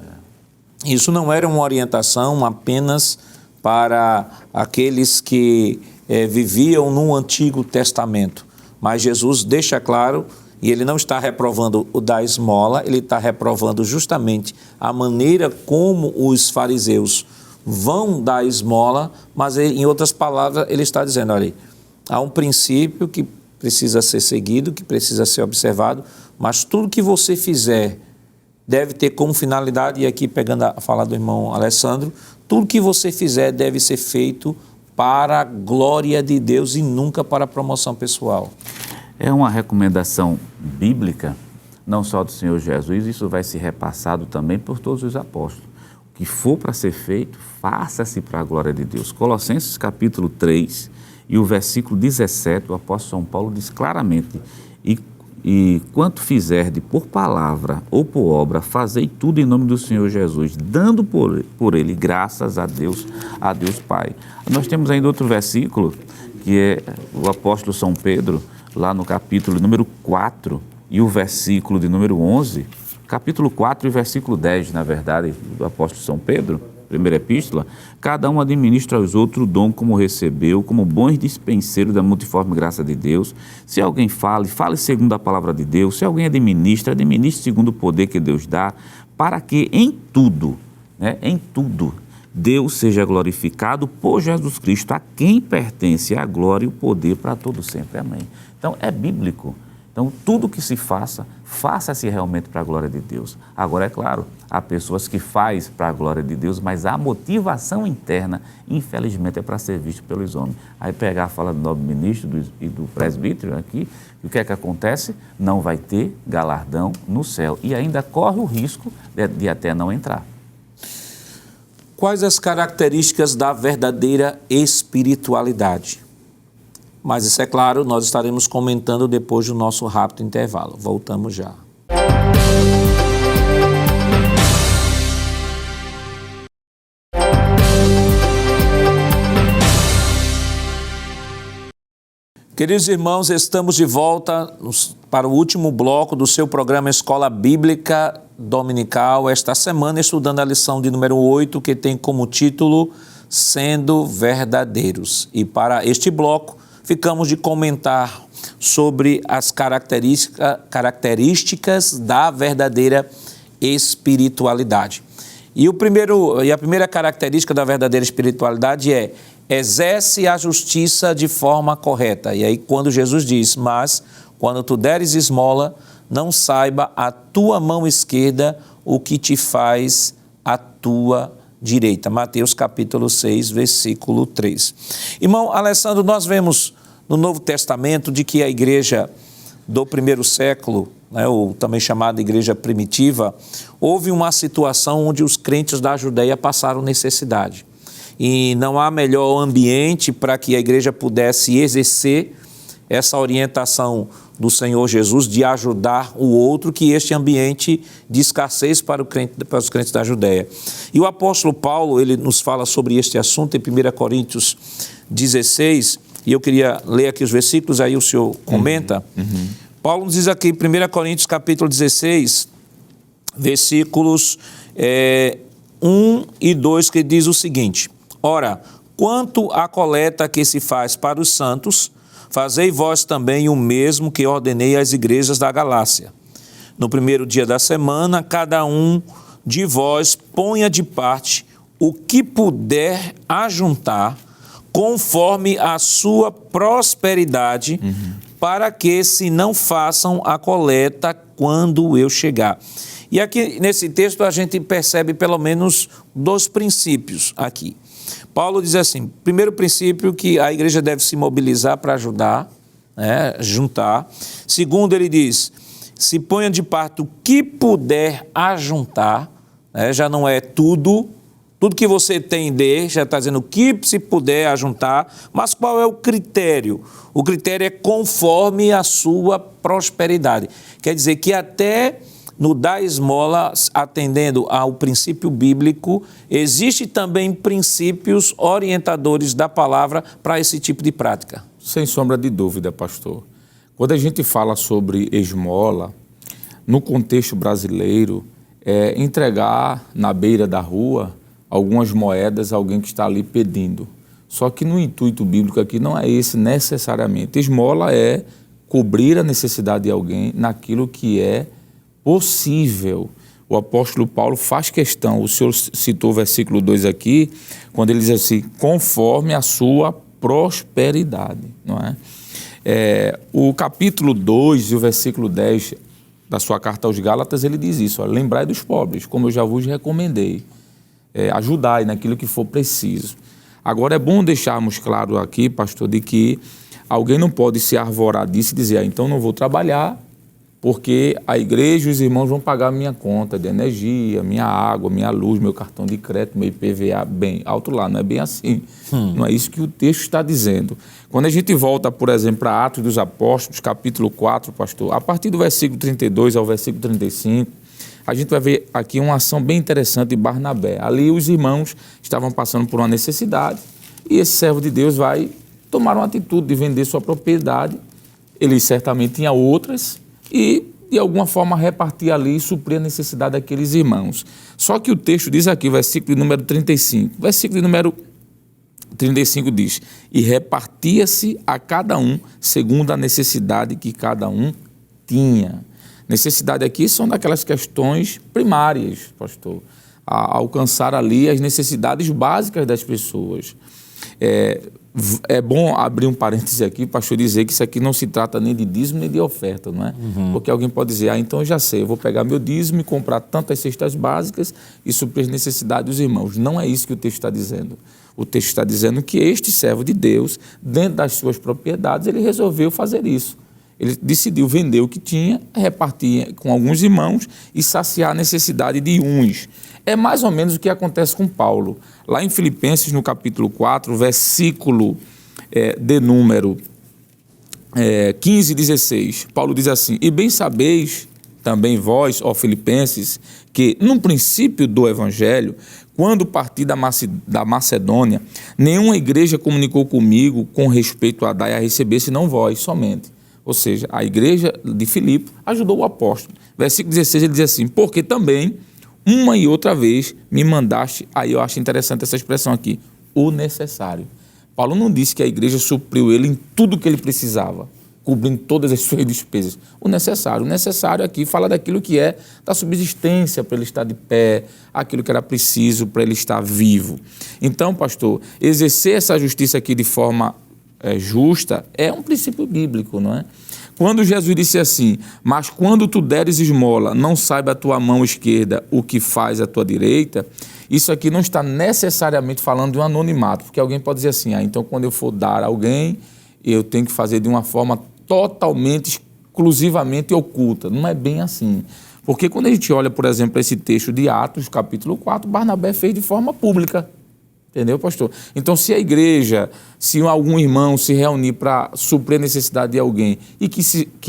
S1: isso não era uma orientação apenas para aqueles que viviam no Antigo Testamento, mas Jesus deixa claro, e ele não está reprovando o da esmola, ele está reprovando justamente a maneira como os fariseus vão dar esmola, mas em outras palavras ele está dizendo, olha, há um princípio que precisa ser seguido, que precisa ser observado, mas tudo que você fizer deve ter como finalidade, e aqui pegando a fala do irmão Alessandro, tudo que você fizer deve ser feito para a glória de Deus e nunca para a promoção pessoal.
S4: É uma recomendação bíblica, não só do Senhor Jesus, isso vai ser repassado também por todos os apóstolos. O que for para ser feito, faça-se para a glória de Deus. Colossenses capítulo 3 e o versículo 17, o apóstolo São Paulo diz claramente, e quanto fizerde por palavra ou por obra, fazei tudo em nome do Senhor Jesus, dando por ele graças a Deus Pai. Nós temos ainda outro versículo, que é o apóstolo São Pedro, lá no capítulo número 4 e o versículo de número 11, capítulo 4 e versículo 10, na verdade, do apóstolo São Pedro, primeira epístola, cada um administra aos outros o dom como recebeu, como bons dispenseiros da multiforme graça de Deus. Se alguém fale segundo a palavra de Deus. Se alguém administre segundo o poder que Deus dá, para que em tudo, Deus seja glorificado por Jesus Cristo, a quem pertence a glória e o poder para todo sempre. Amém. Então, é bíblico. Então, tudo que se faça, faça-se realmente para a glória de Deus. Agora, é claro, há pessoas que fazem para a glória de Deus, mas a motivação interna, infelizmente, é para ser visto pelos homens. Aí pegar a fala do nobre ministro e do presbítero aqui, e o que é que acontece? Não vai ter galardão no céu e ainda corre o risco de até não entrar.
S1: Quais as características da verdadeira espiritualidade? Mas isso é claro, nós estaremos comentando depois do nosso rápido intervalo. Voltamos já. Queridos irmãos, estamos de volta para o último bloco do seu programa Escola Bíblica Dominical. Esta semana estudando a lição de número 8, que tem como título Sendo Verdadeiros. E para este bloco, ficamos de comentar sobre as características da verdadeira espiritualidade. E a primeira característica da verdadeira espiritualidade é: exerce a justiça de forma correta. E aí quando Jesus diz: mas quando tu deres esmola, não saiba a tua mão esquerda o que te faz a tua direita. Mateus capítulo 6, versículo 3. Irmão Alessandro, nós vemos no Novo Testamento de que a igreja do primeiro século, ou também chamada igreja primitiva, houve uma situação onde os crentes da Judéia passaram necessidade. E não há melhor ambiente para que a igreja pudesse exercer essa orientação do Senhor Jesus de ajudar o outro, que este ambiente de escassez para os crentes da Judéia. E o apóstolo Paulo, ele nos fala sobre este assunto em 1 Coríntios 16, e eu queria ler aqui os versículos, aí o senhor comenta. Paulo nos diz aqui, 1 Coríntios capítulo 16, versículos 1 e 2, que diz o seguinte: ora, quanto à coleta que se faz para os santos, fazei vós também o mesmo que ordenei às igrejas da Galácia. No primeiro dia da semana, cada um de vós ponha de parte o que puder ajuntar, conforme a sua prosperidade, para que se não façam a coleta quando eu chegar. E aqui nesse texto a gente percebe pelo menos 2 princípios aqui. Paulo diz assim: primeiro princípio, que a igreja deve se mobilizar para ajudar, juntar. Segundo, ele diz: se ponha de parte o que puder ajuntar, já não é tudo que você tem já está dizendo o que se puder ajuntar, mas qual é o critério? O critério é conforme a sua prosperidade. Quer dizer que até no dar esmola, atendendo ao princípio bíblico, existe também princípios orientadores da palavra para esse tipo de prática.
S2: Sem sombra de dúvida, pastor. Quando a gente fala sobre esmola, no contexto brasileiro, é entregar na beira da rua algumas moedas a alguém que está ali pedindo. Só que no intuito bíblico aqui não é esse necessariamente. Esmola é cobrir a necessidade de alguém naquilo que é possível. O apóstolo Paulo faz questão, o senhor citou o versículo 2 aqui, quando ele diz assim: conforme a sua prosperidade, não é? O capítulo 2 e o versículo 10 da sua carta aos Gálatas, ele diz isso: lembrai dos pobres, como eu já vos recomendei, ajudai naquilo que for preciso. Agora é bom deixarmos claro aqui, pastor, de que alguém não pode se arvorar disso e dizer: então não vou trabalhar, porque a igreja e os irmãos vão pagar minha conta de energia, minha água, minha luz, meu cartão de crédito, meu IPVA, bem alto lá. Não é bem assim. Não é isso que o texto está dizendo. Quando a gente volta, por exemplo, para Atos dos Apóstolos, capítulo 4, pastor, a partir do versículo 32 ao versículo 35, a gente vai ver aqui uma ação bem interessante de Barnabé. Ali os irmãos estavam passando por uma necessidade e esse servo de Deus vai tomar uma atitude de vender sua propriedade. Ele certamente tinha outras, e de alguma forma repartir ali e suprir a necessidade daqueles irmãos. Só que o texto diz aqui, versículo número 35, versículo número 35 diz: e repartia-se a cada um segundo a necessidade que cada um tinha. Necessidade aqui são daquelas questões primárias, pastor, a alcançar ali as necessidades básicas das pessoas. É bom abrir um parêntese aqui, pastor, dizer que isso aqui não se trata nem de dízimo nem de oferta, não é? Porque alguém pode dizer: então eu já sei, eu vou pegar meu dízimo e comprar tantas cestas básicas e suprir as necessidades dos irmãos. Não é isso que o texto está dizendo. O texto está dizendo que este servo de Deus, dentro das suas propriedades, ele resolveu fazer isso. Ele decidiu vender o que tinha, repartir com alguns irmãos e saciar a necessidade de uns. É mais ou menos o que acontece com Paulo. Lá em Filipenses, no capítulo 4, versículo de número 15 e 16, Paulo diz assim: e bem sabeis também vós, ó Filipenses, que no princípio do Evangelho, quando parti da Macedônia, nenhuma igreja comunicou comigo com respeito a dar e a receber, senão vós somente. Ou seja, a igreja de Filipe ajudou o apóstolo. Versículo 16, ele diz assim: porque também uma e outra vez me mandaste, aí eu acho interessante essa expressão aqui, o necessário. Paulo não disse que a igreja supriu ele em tudo que ele precisava, cobrindo todas as suas despesas. O necessário aqui fala daquilo que é da subsistência para ele estar de pé, aquilo que era preciso para ele estar vivo. Então, pastor, exercer essa justiça aqui de forma justa é um princípio bíblico, não é? Quando Jesus disse assim, mas quando tu deres esmola, não saiba a tua mão esquerda o que faz a tua direita, isso aqui não está necessariamente falando de um anonimato, porque alguém pode dizer assim, então quando eu for dar a alguém, eu tenho que fazer de uma forma totalmente, exclusivamente oculta. Não é bem assim. Porque quando a gente olha, por exemplo, esse texto de Atos, capítulo 4, Barnabé fez de forma pública. Entendeu, pastor? Então, se a igreja, se algum irmão se reunir para suprir a necessidade de alguém e que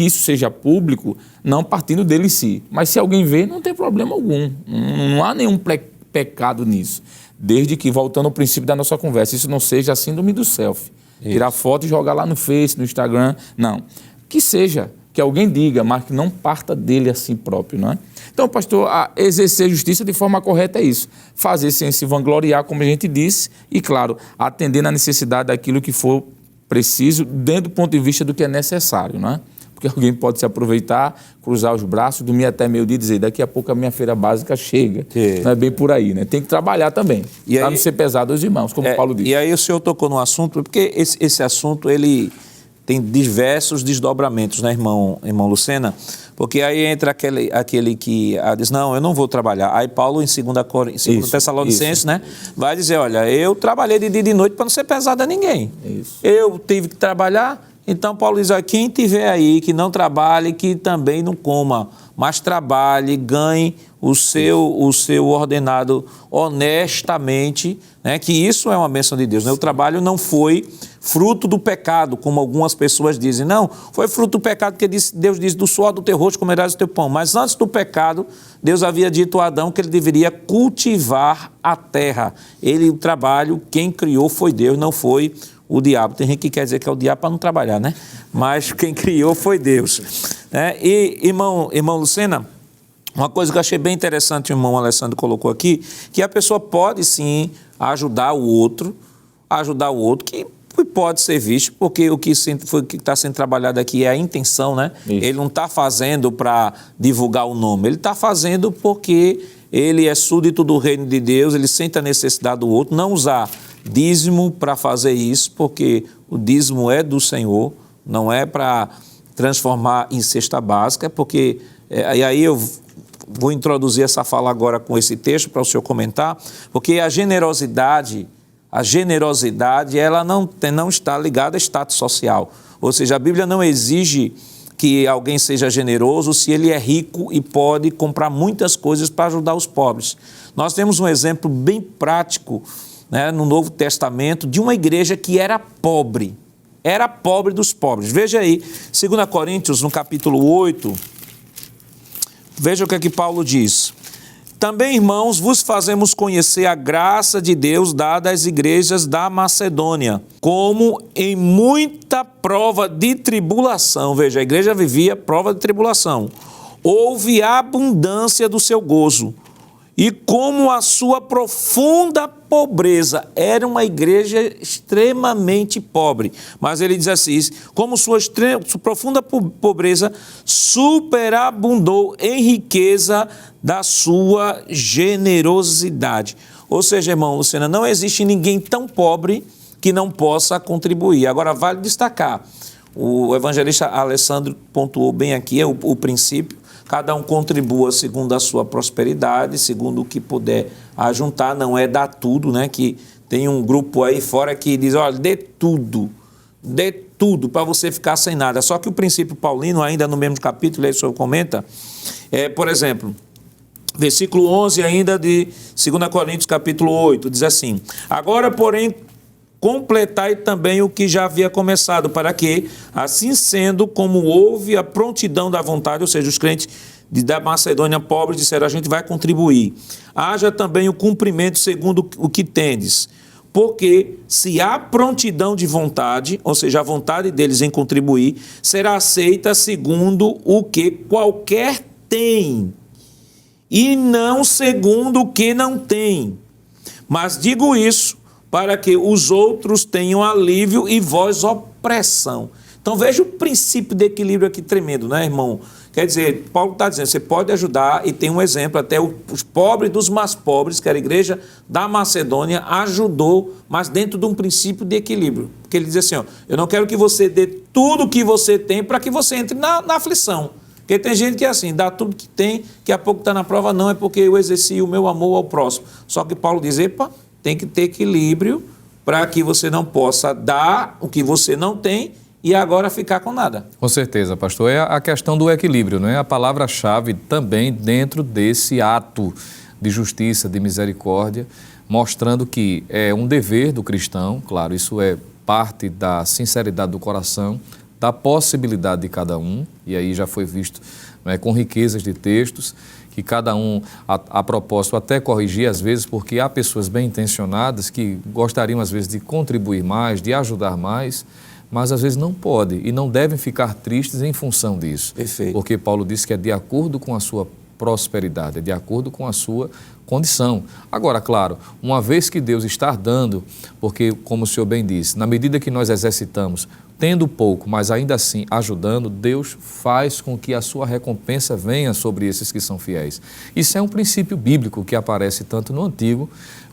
S2: isso seja público, não partindo dele em si. Mas se alguém vê, não tem problema algum. Não há nenhum pecado nisso. Desde que, voltando ao princípio da nossa conversa, isso não seja a síndrome do selfie. Isso. Tirar foto e jogar lá no Face, no Instagram. Não. Que seja, que alguém diga, mas que não parta dele a si próprio, não é? Então, pastor, exercer justiça de forma correta é isso. Fazer sem se vangloriar, como a gente disse, e, claro, atender na necessidade daquilo que for preciso, dentro do ponto de vista do que é necessário, não é? Porque alguém pode se aproveitar, cruzar os braços, dormir até meio-dia e dizer, daqui a pouco a minha feira básica chega. Sim. Não é bem por aí, né? Tem que trabalhar também, para não ser pesado aos irmãos, como Paulo disse.
S1: E aí o senhor tocou no assunto, porque esse assunto, ele tem diversos desdobramentos, né, irmão Lucena? Porque aí entra aquele que diz, não, eu não vou trabalhar. Aí Paulo, em 2 Tessalonicenses, né, vai dizer, olha, eu trabalhei de dia e de noite para não ser pesado a ninguém. Isso. Eu tive que trabalhar, então Paulo diz, olha, quem tiver aí que não trabalhe, que também não coma, mas trabalhe, ganhe o seu ordenado honestamente, né, que isso é uma bênção de Deus, né? O trabalho não foi fruto do pecado, como algumas pessoas dizem. Não, foi fruto do pecado, porque Deus diz, do suor do teu rosto comerás o teu pão. Mas antes do pecado, Deus havia dito a Adão que ele deveria cultivar a terra. O trabalho, quem criou foi Deus, não foi o diabo. Tem gente que quer dizer que é o diabo para não trabalhar, né? Mas quem criou foi Deus. E, irmão Lucena, uma coisa que eu achei bem interessante, o irmão Alessandro colocou aqui, que a pessoa pode sim ajudar o outro que pode ser visto, porque o que está sendo trabalhado aqui é a intenção, né? Isso. Ele não está fazendo para divulgar o nome, ele está fazendo porque ele é súdito do reino de Deus, ele sente a necessidade do outro, não usar dízimo para fazer isso, porque o dízimo é do Senhor, não é para transformar em cesta básica, porque, e aí eu vou introduzir essa fala agora com esse texto para o senhor comentar, porque a generosidade ela não está ligada a status social. Ou seja, a Bíblia não exige que alguém seja generoso se ele é rico e pode comprar muitas coisas para ajudar os pobres. Nós temos um exemplo bem prático, né, no Novo Testamento de uma igreja que era pobre dos pobres. Veja aí, 2 Coríntios, no capítulo 8, veja o que é que Paulo diz. Também, irmãos, vos fazemos conhecer a graça de Deus dada às igrejas da Macedônia, como em muita prova de tribulação. Veja, a igreja vivia prova de tribulação. Houve abundância do seu gozo. E como a sua profunda pobreza, era uma igreja extremamente pobre. Mas ele diz assim, como sua profunda pobreza superabundou em riqueza da sua generosidade. Ou seja, irmão Lucena, não existe ninguém tão pobre que não possa contribuir. Agora, vale destacar, o evangelista Alessandro pontuou bem aqui, o princípio, cada um contribua segundo a sua prosperidade, segundo o que puder ajuntar, não é dar tudo, né? Que tem um grupo aí fora que diz, olha, dê tudo para você ficar sem nada. Só que o princípio paulino, ainda no mesmo capítulo, aí o senhor comenta, por exemplo, versículo 11 ainda de 2 Coríntios capítulo 8, diz assim, agora, porém, completai também o que já havia começado, para que, assim sendo, como houve a prontidão da vontade, ou seja, os crentes da Macedônia pobres disseram, a gente vai contribuir. Haja também o cumprimento segundo o que tendes. Porque se há prontidão de vontade, ou seja, a vontade deles em contribuir, será aceita segundo o que qualquer tem, e não segundo o que não tem. Mas digo isso para que os outros tenham alívio e vós opressão. Então veja o princípio de equilíbrio aqui tremendo, né, irmão? Quer dizer, Paulo está dizendo, você pode ajudar, e tem um exemplo, até os pobres dos mais pobres, que era a igreja da Macedônia, ajudou, mas dentro de um princípio de equilíbrio. Porque ele diz assim, ó, eu não quero que você dê tudo que você tem para que você entre na aflição. Porque tem gente que é assim, dá tudo que tem, que a pouco está na prova, não, é porque eu exerci o meu amor ao próximo. Só que Paulo diz, epa, tem que ter equilíbrio para que você não possa dar o que você não tem e agora ficar com nada.
S3: Com certeza, pastor. É a questão do equilíbrio, não é? A palavra-chave também dentro desse ato de justiça, de misericórdia, mostrando que é um dever do cristão, claro, isso é parte da sinceridade do coração, da possibilidade de cada um, e aí já foi visto, não é, com riquezas de textos, que cada um, a propósito, até corrigir às vezes, porque há pessoas bem intencionadas que gostariam às vezes de contribuir mais, de ajudar mais, mas às vezes não pode e não devem ficar tristes em função disso.
S1: Perfeito.
S3: Porque Paulo disse que é de acordo com a sua prosperidade, é de acordo com a sua condição. Agora, claro, uma vez que Deus está dando, porque, como o senhor bem disse, na medida que nós exercitamos, tendo pouco, mas ainda assim ajudando, Deus faz com que a sua recompensa venha sobre esses que são fiéis. Isso é um princípio bíblico que aparece tanto no Antigo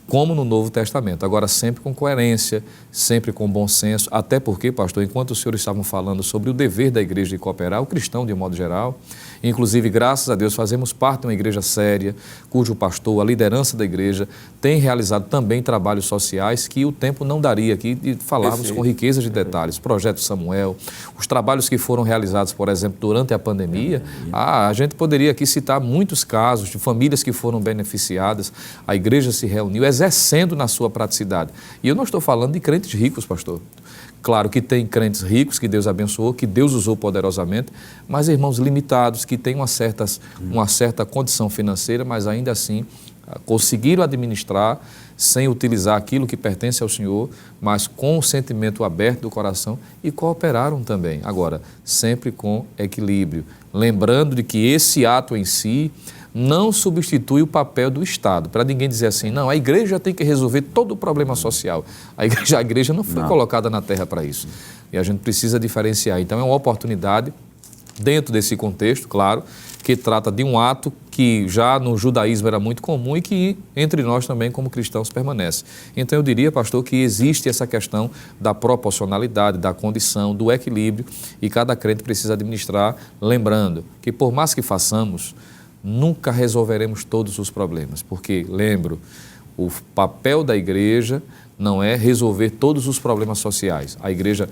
S3: como no Novo Testamento. Agora, sempre com coerência, sempre com bom senso, até porque, pastor, enquanto os senhores estavam falando sobre o dever da igreja de cooperar, o cristão de um modo geral, inclusive, graças a Deus, fazemos parte de uma igreja séria, cujo pastor, a liderança da igreja, tem realizado também trabalhos sociais que o tempo não daria aqui de falarmos com riqueza de detalhes. Projeto Samuel, os trabalhos que foram realizados, por exemplo, durante a pandemia, a gente poderia aqui citar muitos casos de famílias que foram beneficiadas, a igreja se reuniu, exercendo na sua praticidade. E eu não estou falando de crentes ricos, pastor. Claro que tem crentes ricos que Deus abençoou, que Deus usou poderosamente, mas irmãos limitados que têm uma certa condição financeira, mas ainda assim conseguiram administrar sem utilizar aquilo que pertence ao Senhor, mas com o sentimento aberto do coração e cooperaram também. Agora, sempre com equilíbrio, lembrando de que esse ato em si não substitui o papel do Estado, para ninguém dizer assim, não, a igreja tem que resolver todo o problema social. A igreja não foi colocada na terra para isso. E a gente precisa diferenciar. Então, é uma oportunidade, dentro desse contexto, claro, que trata de um ato que já no judaísmo era muito comum e que entre nós também, como cristãos, permanece. Então, eu diria, pastor, que existe essa questão da proporcionalidade, da condição, do equilíbrio, e cada crente precisa administrar, lembrando que por mais que façamos, nunca resolveremos todos os problemas, porque, lembro, o papel da igreja não é resolver todos os problemas sociais. A igreja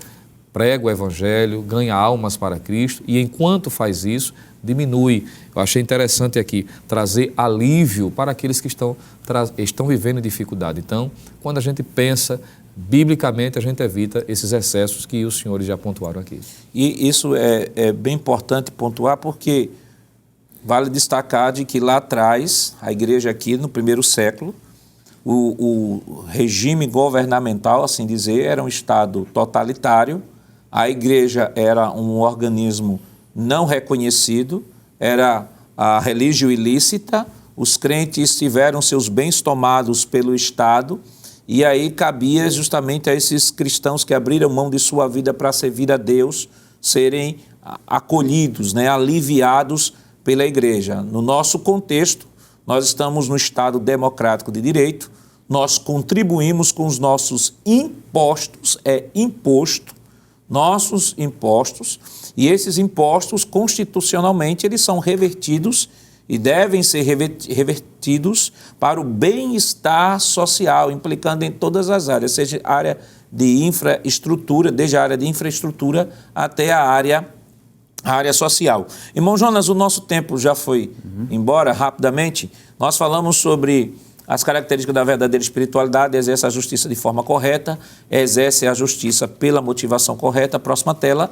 S3: prega o evangelho, ganha almas para Cristo e, enquanto faz isso, diminui. Eu achei interessante aqui trazer alívio para aqueles que estão vivendo dificuldade. Então, quando a gente pensa biblicamente, a gente evita esses excessos que os senhores já pontuaram aqui.
S1: E isso é bem importante pontuar, porque vale destacar de que lá atrás, a igreja aqui no primeiro século, o regime governamental, assim dizer, era um Estado totalitário, a igreja era um organismo não reconhecido, era a religião ilícita, os crentes tiveram seus bens tomados pelo Estado, e aí cabia justamente a esses cristãos que abriram mão de sua vida para servir a Deus, serem acolhidos, né, aliviados pela igreja. No nosso contexto, nós estamos no Estado democrático de direito, nós contribuímos com os nossos impostos, nossos impostos, e esses impostos, constitucionalmente, eles são revertidos e devem ser revertidos para o bem-estar social, implicando em todas as áreas, seja a área de infraestrutura, desde a área de infraestrutura até a área social. Irmão Jonas, o nosso tempo já foi embora rapidamente. Nós falamos sobre as características da verdadeira espiritualidade: exerce a justiça de forma correta, exerce a justiça pela motivação correta. Próxima tela.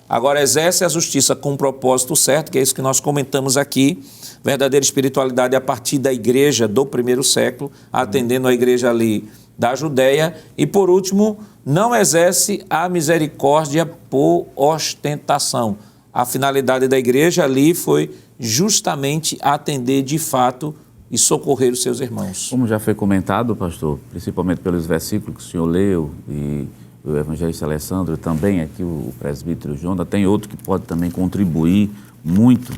S1: Agora, exerce a justiça com um propósito certo, que é isso que nós comentamos aqui. Verdadeira espiritualidade a partir da igreja do primeiro século, atendendo a igreja ali da Judéia. E, por último, não exerce a misericórdia por ostentação. A finalidade da igreja ali foi justamente atender de fato e socorrer os seus irmãos.
S4: Como já foi comentado, pastor, principalmente pelos versículos que o senhor leu e o evangelista Alessandro, também aqui o presbítero Jonas, tem outro que pode também contribuir muito.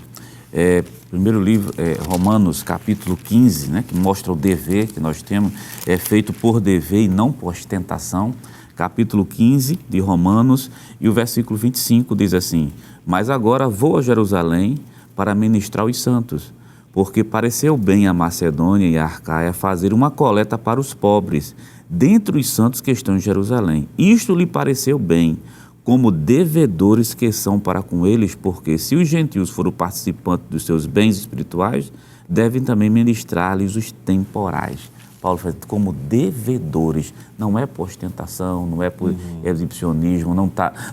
S4: Primeiro livro, Romanos, capítulo 15, né, que mostra o dever que nós temos, é feito por dever e não por ostentação. Capítulo 15 de Romanos, e o versículo 25 diz assim: mas agora vou a Jerusalém para ministrar os santos, porque pareceu bem a Macedônia e a Arcaia fazer uma coleta para os pobres, dentre os santos que estão em Jerusalém. Isto lhe pareceu bem, como devedores que são para com eles, porque se os gentios foram participantes dos seus bens espirituais, devem também ministrar-lhes os temporais. Paulo fala como devedores, não é por ostentação, não é por exibicionismo,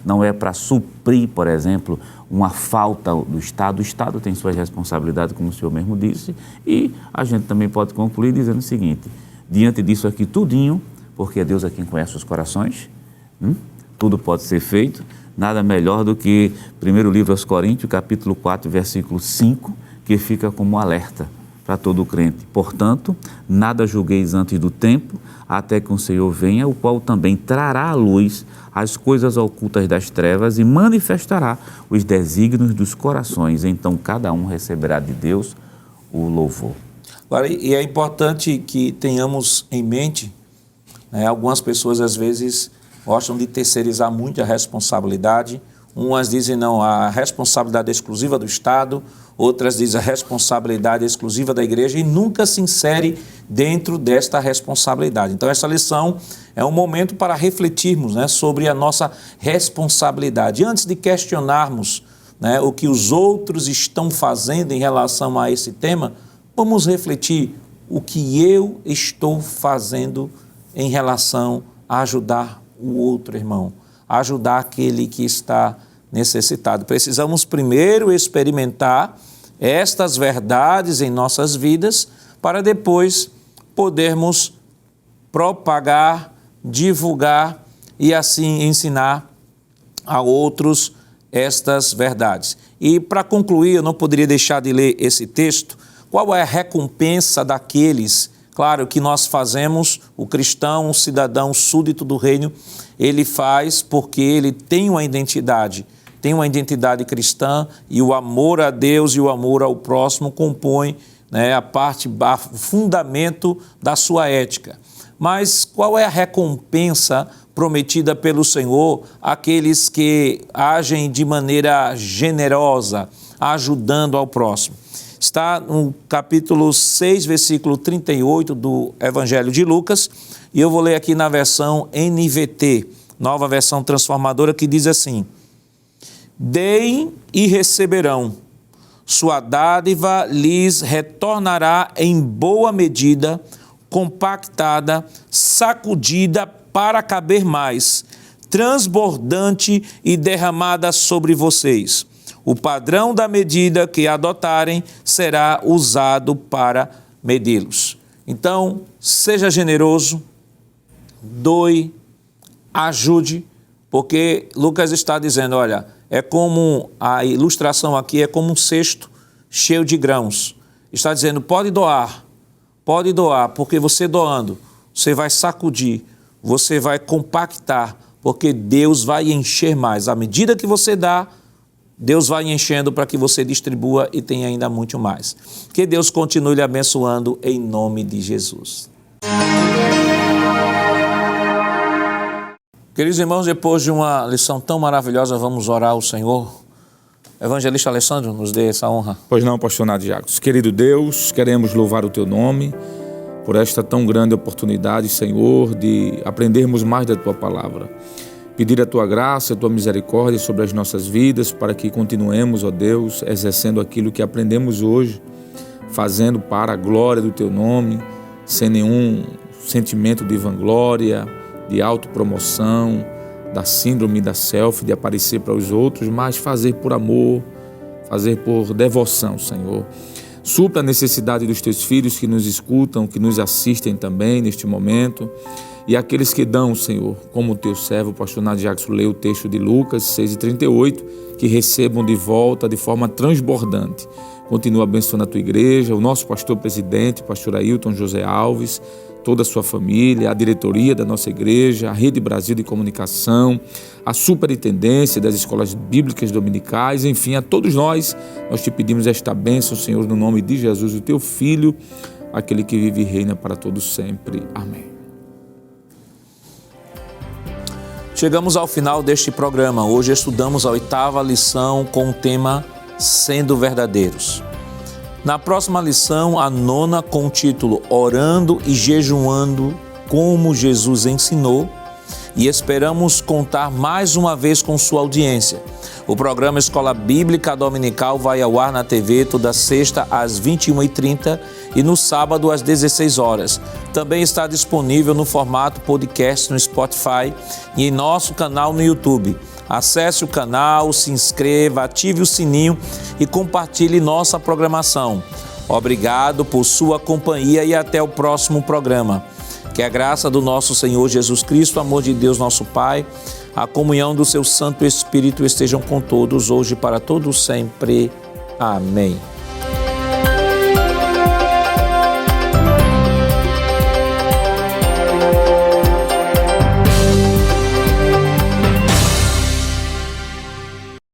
S4: não é para suprir, por exemplo, uma falta do Estado. O Estado tem suas responsabilidades, como o senhor mesmo disse, e a gente também pode concluir dizendo o seguinte: diante disso aqui tudinho, porque é Deus é quem conhece os corações, tudo pode ser feito, nada melhor do que primeiro livro aos Coríntios, capítulo 4, versículo 5, que fica como alerta para todo crente. Portanto, nada julgueis antes do tempo, até que o Senhor venha, o qual também trará à luz as coisas ocultas das trevas e manifestará os desígnios dos corações. Então, cada um receberá de Deus o louvor.
S1: Agora, e é importante que tenhamos em mente, né, algumas pessoas às vezes gostam de terceirizar muito a responsabilidade. Umas dizem não, a responsabilidade é exclusiva do Estado, outras dizem a responsabilidade é exclusiva da igreja e nunca se insere dentro desta responsabilidade. Então, essa lição é um momento para refletirmos, né, sobre a nossa responsabilidade. Antes de questionarmos, né, o que os outros estão fazendo em relação a esse tema, vamos refletir o que eu estou fazendo em relação a ajudar o outro irmão, ajudar aquele que está necessitado. Precisamos primeiro experimentar estas verdades em nossas vidas para depois podermos propagar, divulgar e assim ensinar a outros estas verdades. E para concluir, eu não poderia deixar de ler esse texto. Qual é a recompensa daqueles, claro, que nós fazemos, o cristão, o cidadão súdito do reino, ele faz porque ele tem uma identidade cristã, e o amor a Deus e o amor ao próximo compõem, né, o fundamento da sua ética. Mas qual é a recompensa prometida pelo Senhor àqueles que agem de maneira generosa, ajudando ao próximo? Está no capítulo 6, versículo 38 do Evangelho de Lucas, e eu vou ler aqui na versão NVT, nova versão transformadora, que diz assim: deem e receberão, sua dádiva lhes retornará em boa medida, compactada, sacudida para caber mais, transbordante e derramada sobre vocês. O padrão da medida que adotarem será usado para medi-los. Então, seja generoso, doe, ajude, porque Lucas está dizendo, olha, é como, a ilustração aqui é como um cesto cheio de grãos. Está dizendo, pode doar, porque você doando, você vai sacudir, você vai compactar, porque Deus vai encher mais. À medida que você dá, Deus vai enchendo para que você distribua e tenha ainda muito mais. Que Deus continue lhe abençoando em nome de Jesus. Queridos irmãos, depois de uma lição tão maravilhosa, vamos orar ao Senhor. Evangelista Alessandro, nos dê essa honra.
S2: Pois não, pastor Nadir Jacques. Querido Deus, queremos louvar o teu nome por esta tão grande oportunidade, Senhor, de aprendermos mais da tua palavra. Pedir a tua graça, a tua misericórdia sobre as nossas vidas, para que continuemos, ó Deus, exercendo aquilo que aprendemos hoje, fazendo para a glória do teu nome, sem nenhum sentimento de vanglória, de autopromoção, da síndrome da selfie, de aparecer para os outros, mas fazer por amor, fazer por devoção, Senhor. Supra a necessidade dos teus filhos que nos escutam, que nos assistem também neste momento, e aqueles que dão, Senhor, como o teu servo, o pastor Nadir Jacques, leu o texto de Lucas 6:38, que recebam de volta de forma transbordante. Continua abençoando a tua igreja, o nosso pastor presidente, pastor Ailton José Alves, toda a sua família, a diretoria da nossa igreja, a Rede Brasil de Comunicação, a superintendência das escolas bíblicas dominicais, enfim, a todos nós te pedimos esta bênção, Senhor, no nome de Jesus, o teu Filho, aquele que vive e reina para todos sempre. Amém.
S1: Chegamos ao final deste programa. Hoje estudamos a 8ª lição com o tema Sendo Verdadeiros. Na próxima lição, a 9ª com o título Orando e Jejuando como Jesus ensinou, e esperamos contar mais uma vez com sua audiência. O programa Escola Bíblica Dominical vai ao ar na TV toda sexta às 21h30 e no sábado às 16 horas. Também está disponível no formato podcast no Spotify e em nosso canal no YouTube. Acesse o canal, se inscreva, ative o sininho e compartilhe nossa programação. Obrigado por sua companhia e até o próximo programa. Que a graça do nosso Senhor Jesus Cristo, o amor de Deus nosso Pai, a comunhão do seu Santo Espírito estejam com todos, hoje e para todos sempre. Amém.